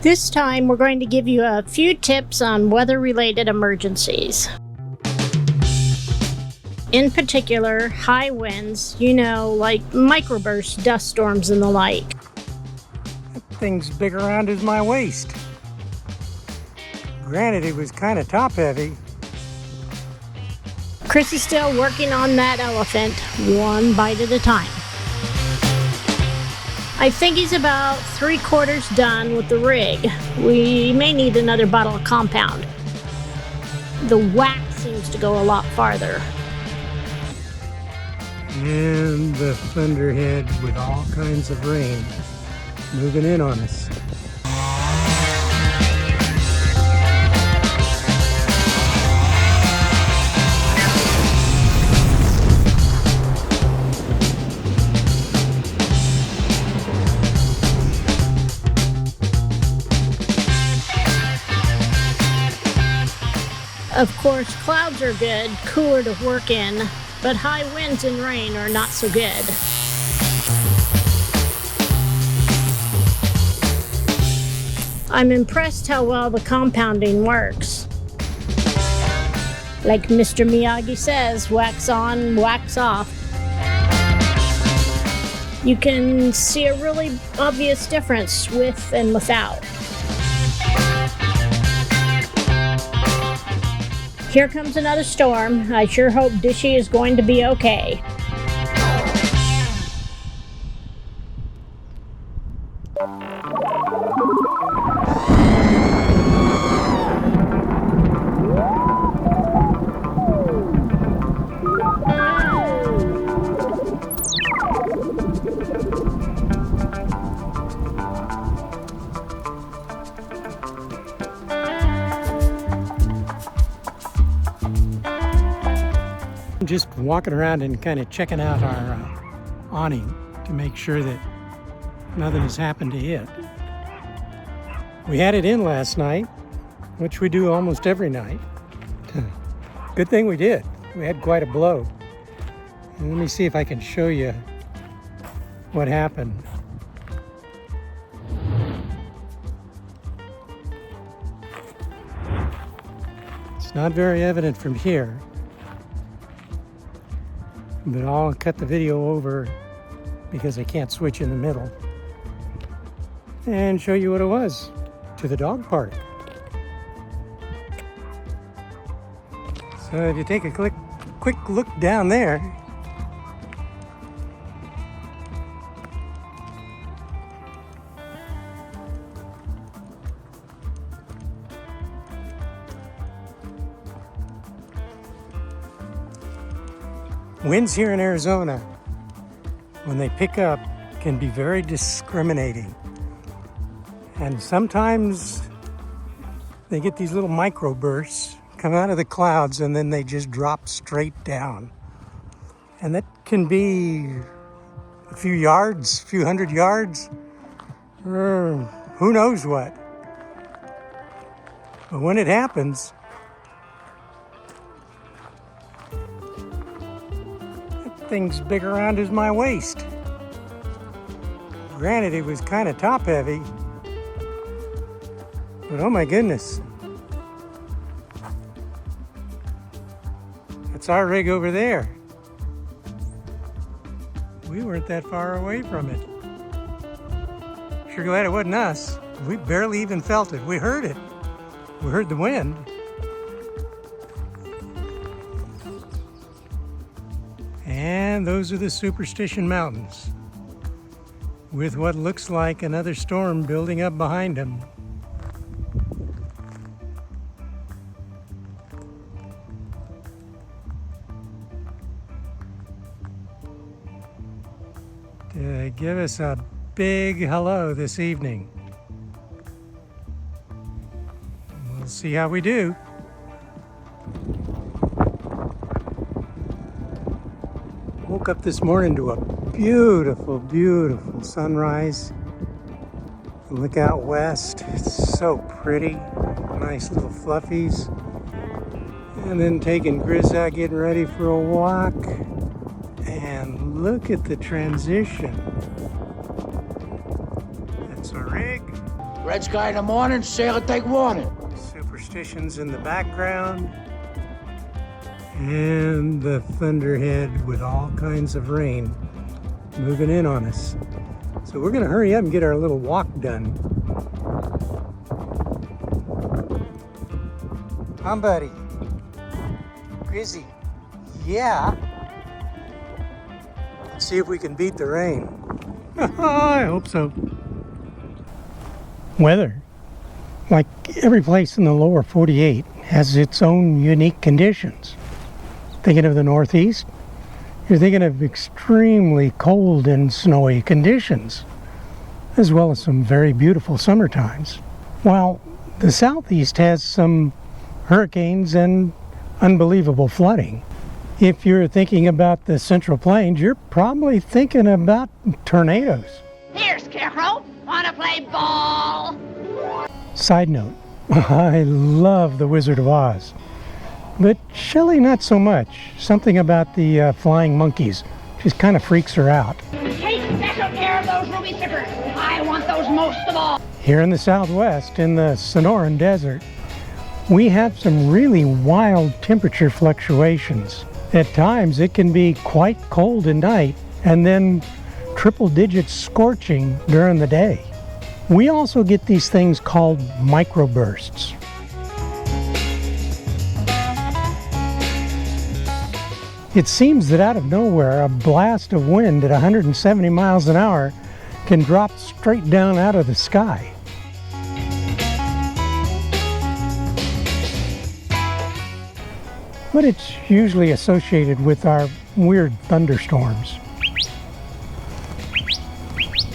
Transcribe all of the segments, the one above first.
This time we're going to give you a few tips on weather-related emergencies. In particular, high winds, like microbursts, dust storms, and the like. That thing's big around as my waist. Granted, it was kind of top-heavy. Chris is still working on that elephant, one bite at a time. I think he's about 3/4 done with the rig. We may need another bottle of compound. The wax seems to go a lot farther. And the thunderhead with all kinds of rain moving in on us. Of course, clouds are good, cooler to work in, but high winds and rain are not so good. I'm impressed how well the compounding works. Like Mr. Miyagi says, wax on, wax off. You can see a really obvious difference with and without. Here comes another storm. I sure hope Dishy is going to be okay. Just walking around and kind of checking out our awning to make sure that nothing has happened to it. We had it in last night, which we do almost every night. Good thing we did. We had quite a blow. And let me see if I can show you what happened. It's not very evident from here, but I'll cut the video over because I can't switch in the middle and show you what it was to the dog park. So if you take a quick look down there, winds here in Arizona, when they pick up, can be very discriminating. And sometimes they get these little microbursts, come out of the clouds, and then they just drop straight down. And that can be a few yards, a few hundred yards, or who knows what. But when it happens, thing's big around as my waist. Granted, it was kind of top heavy, but oh my goodness. That's our rig over there. We weren't that far away from it. Sure glad it wasn't us. We barely even felt it. We heard it. We heard the wind. And those are the Superstition Mountains, with what looks like another storm building up behind them. To give us a big hello this evening. We'll see how we do. Woke up this morning to a beautiful, beautiful sunrise. Look out west, it's so pretty. Nice little fluffies. And then taking Chris out, getting ready for a walk. And look at the transition. That's our rig. Red sky in the morning, sailor take warning. Superstitions in the background. And the thunderhead with all kinds of rain moving in on us. So we're gonna hurry up and get our little walk done. Huh, buddy? Busy? Yeah. Let's see if we can beat the rain. I hope so. Weather, like every place in the lower 48, has its own unique conditions. Thinking of the Northeast, you're thinking of extremely cold and snowy conditions, as well as some very beautiful summer times. While the Southeast has some hurricanes and unbelievable flooding. If you're thinking about the Central Plains, you're probably thinking about tornadoes. Here, Scarecrow, wanna play ball? Side note, I love The Wizard of Oz, but Shelley not so much. Something about the flying monkeys just kind of freaks her out. Take special care of those ruby zippers. I want those most of all. Here in the Southwest, in the Sonoran Desert, we have some really wild temperature fluctuations. At times it can be quite cold at night and then triple digit scorching during the day. We also get these things called microbursts. It seems that out of nowhere, a blast of wind at 170 miles an hour can drop straight down out of the sky. But it's usually associated with our weird thunderstorms.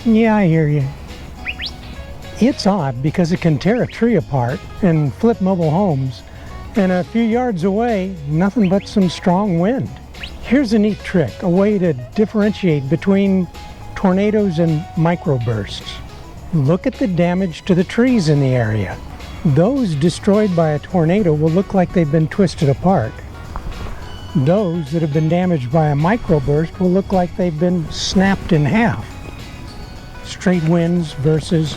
Yeah, I hear you. It's odd because it can tear a tree apart and flip mobile homes, and a few yards away, nothing but some strong wind. Here's a neat trick, a way to differentiate between tornadoes and microbursts. Look at the damage to the trees in the area. Those destroyed by a tornado will look like they've been twisted apart. Those that have been damaged by a microburst will look like they've been snapped in half. Straight winds versus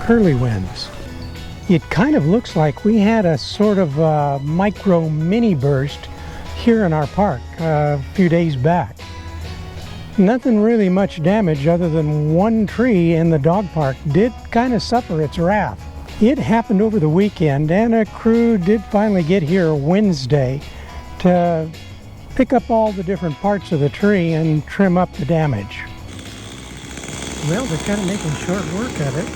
curly winds. It kind of looks like we had a sort of micro mini burst here in our park a few days back. Nothing really much damage other than one tree in the dog park did kind of suffer its wrath. It happened over the weekend, and a crew did finally get here Wednesday to pick up all the different parts of the tree and trim up the damage. Well, they're kind of making short work of it.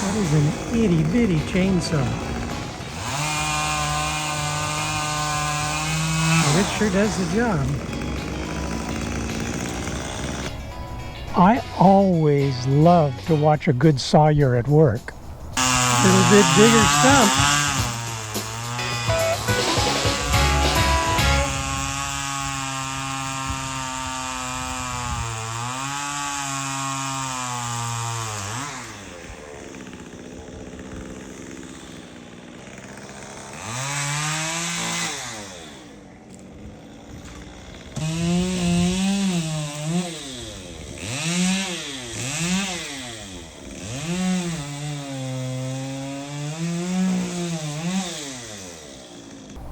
That is an itty-bitty chainsaw. Well, it sure does the job. I always love to watch a good sawyer at work. Little bit bigger stump.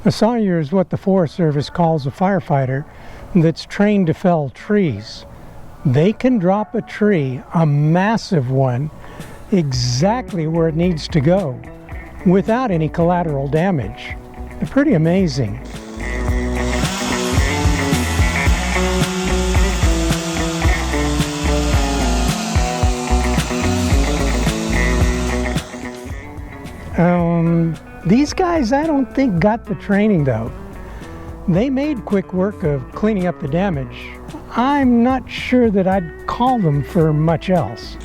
A sawyer is what the Forest Service calls a firefighter that's trained to fell trees. They can drop a tree, a massive one, exactly where it needs to go without any collateral damage. They're pretty amazing. These guys, I don't think, got the training though. They made quick work of cleaning up the damage. I'm not sure that I'd call them for much else.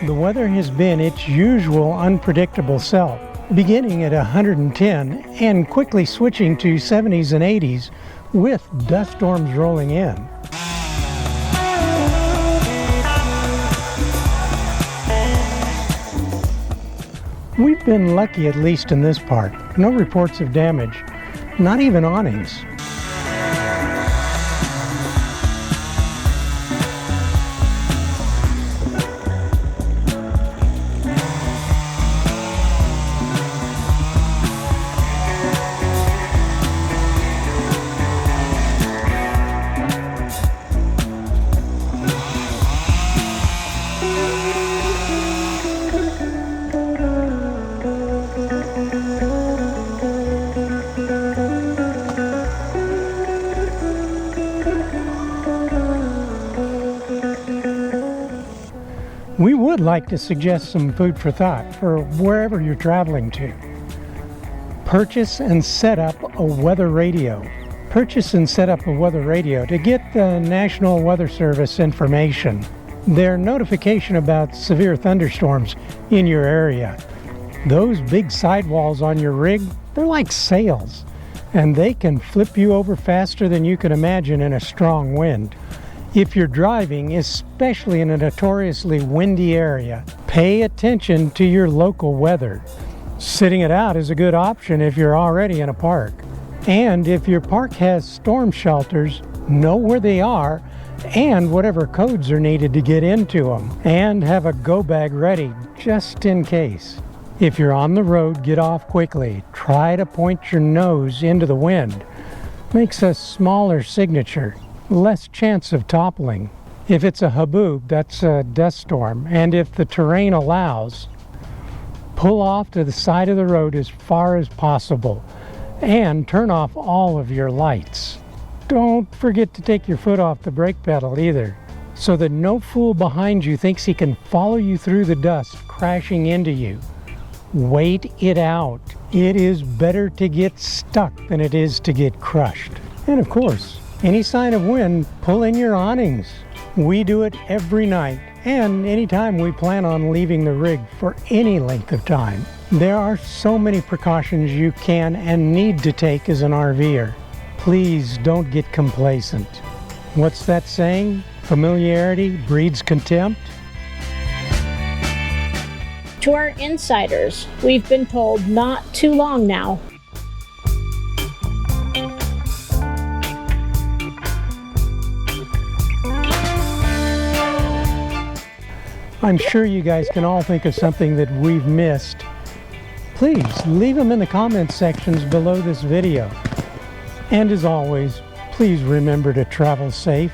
The weather has been its usual unpredictable self, beginning at 110 and quickly switching to 70s and 80s with dust storms rolling in. We've been lucky, at least in this part. No reports of damage, not even awnings. We would like to suggest some food for thought for wherever you're traveling to. Purchase and set up a weather radio. Purchase and set up a weather radio to get the National Weather Service information, their notification about severe thunderstorms in your area. Those big sidewalls on your rig, they're like sails, and they can flip you over faster than you can imagine in a strong wind. If you're driving, especially in a notoriously windy area, pay attention to your local weather. Sitting it out is a good option if you're already in a park. And if your park has storm shelters, know where they are and whatever codes are needed to get into them. And have a go bag ready just in case. If you're on the road, get off quickly. Try to point your nose into the wind. Makes a smaller signature. Less chance of toppling. If it's a haboob, that's a dust storm, and if the terrain allows, pull off to the side of the road as far as possible and turn off all of your lights. Don't forget to take your foot off the brake pedal either, so that no fool behind you thinks he can follow you through the dust, crashing into you. Wait it out. It is better to get stuck than it is to get crushed. And of course, any sign of wind, pull in your awnings. We do it every night and anytime we plan on leaving the rig for any length of time. There are so many precautions you can and need to take as an RVer. Please don't get complacent. What's that saying? Familiarity breeds contempt? To our insiders, we've been told not too long now. I'm sure you guys can all think of something that we've missed. Please leave them in the comment sections below this video. And as always, please remember to travel safe